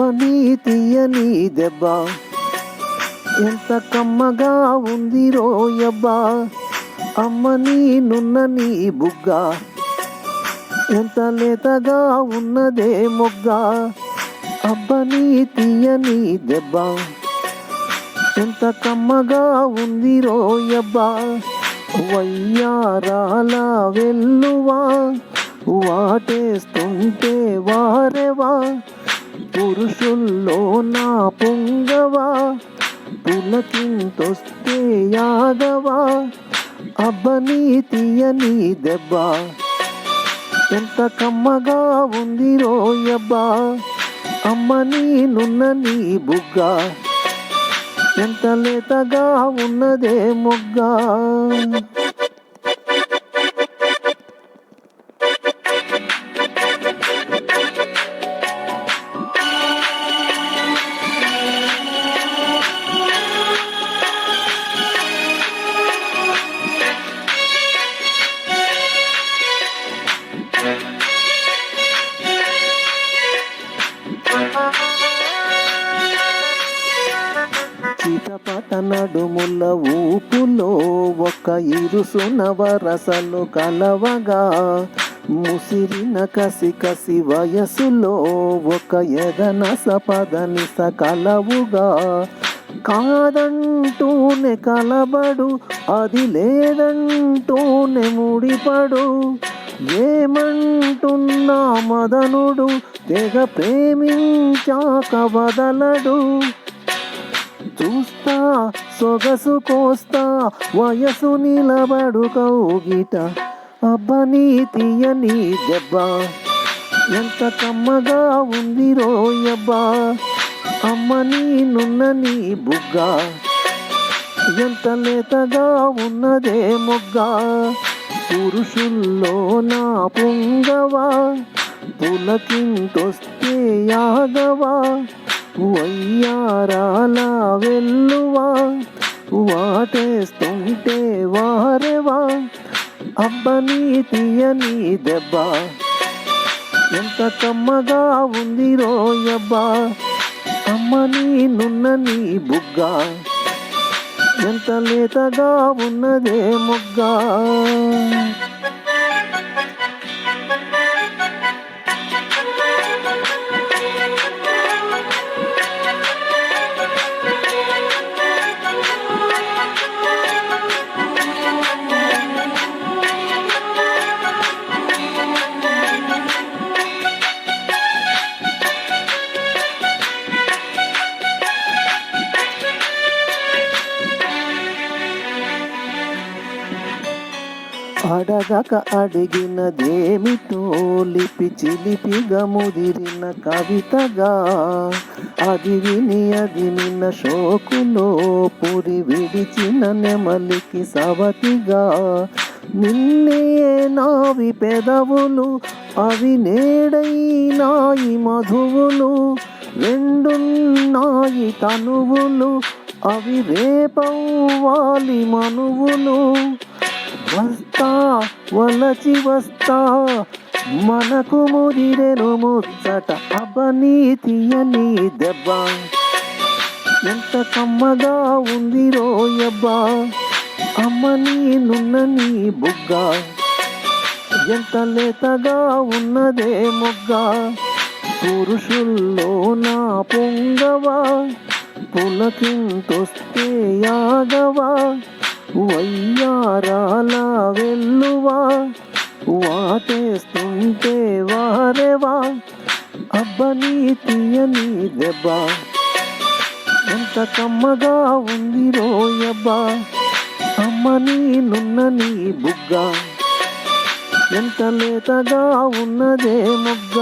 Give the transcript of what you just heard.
అబ్బని తీయని దెబ్బ ఎంత కమ్మగా ఉంది రోయబ్బా. అమ్మని నున్నని బుగ్గ ఎంత లేతగా ఉన్నదే మొగ్గ. అబ్బని తీయని దెబ్బ ఎంత కమ్మగా ఉంది రోయబ్బా. వయ్యారాల వెల్లువా వాటేస్తుంటే వారెవా. పురుషుల్లో నా పొంగవా పులకింతొస్తే యాగవా. అబ్బని తీయని దెబ్బ ఎంత కమ్మగా ఉంది రోయబ్బా. అమ్మని నున్నని బుగ్గ ఎంత లేతగా ఉన్నదే మొగ్గ. చిటపట నడుముల ఊపులో ఒక ఇరుసున వరసలు కలవగా. ముసిరిన కసి కసి వయసులో ఒక ఎదనస పదనిస కలవుగా. కాదంటూనే కలబడు అది లేదంటూనే ముడిపడు. ఏమంటున్నా మదనుడు తెగ ప్రేమించాక వదలడు. చూస్తా సొగసు కోస్తా వయసు నిలబడు కౌగిట. అబ్బని తీయని దెబ్బ ఎంత కమ్మగా ఉంది రోయబ్బా. అమ్మని నున్నని బుగ్గ ఎంత లేతగా ఉన్నదే మొగ్గ. పురుషుల్లో నా పొంగవా పులకింతొస్తే యాగవా. వయ్యారాల వెల్లువా వాటేస్తుంటే వారెవా. అబ్బని తీయని దెబ్బ ఎంత కమ్మగా ఉంది రోయబ్బా. అమ్మని నున్నని బుగ్గ ఎంత లేతగా ఉన్నదే మొగ్గ. అడగక అడిగినదేమిటో లిపి చిలిపిగా ముదిరిన కవితగా. అది విని అది నిన్న షోకులో పురి విడిచిన నెమలికి సవతిగా. నిన్నే నావి పెదవులు అవి నేడైనాయి మధువులు. రెండున్నాయి తనువులు అవి రేపవ్వాలి మనువులు. వస్తా వలచి వస్తా మనకు ముదిరెను ముచ్చట. అబ్బని తీయని దెబ్బ ఎంత కమ్మగా ఉంది రోయబ్బా. అమ్మని నున్నని బుగ్గ ఎంత లేతగా ఉన్నదే మొగ్గ. పురుషుల్లో నా పొంగవా పులకింతొస్తే యాగవా. వయ్యారాల వెల్లువా వాటేస్తుంటే వారెవా. అబ్బని తీయని దెబ్బ ఎంత కమ్మగా ఉంది రోయబ్బా. అమ్మని నున్నని బుగ్గ ఎంత లేతగా ఉన్నదే మొగ్గ.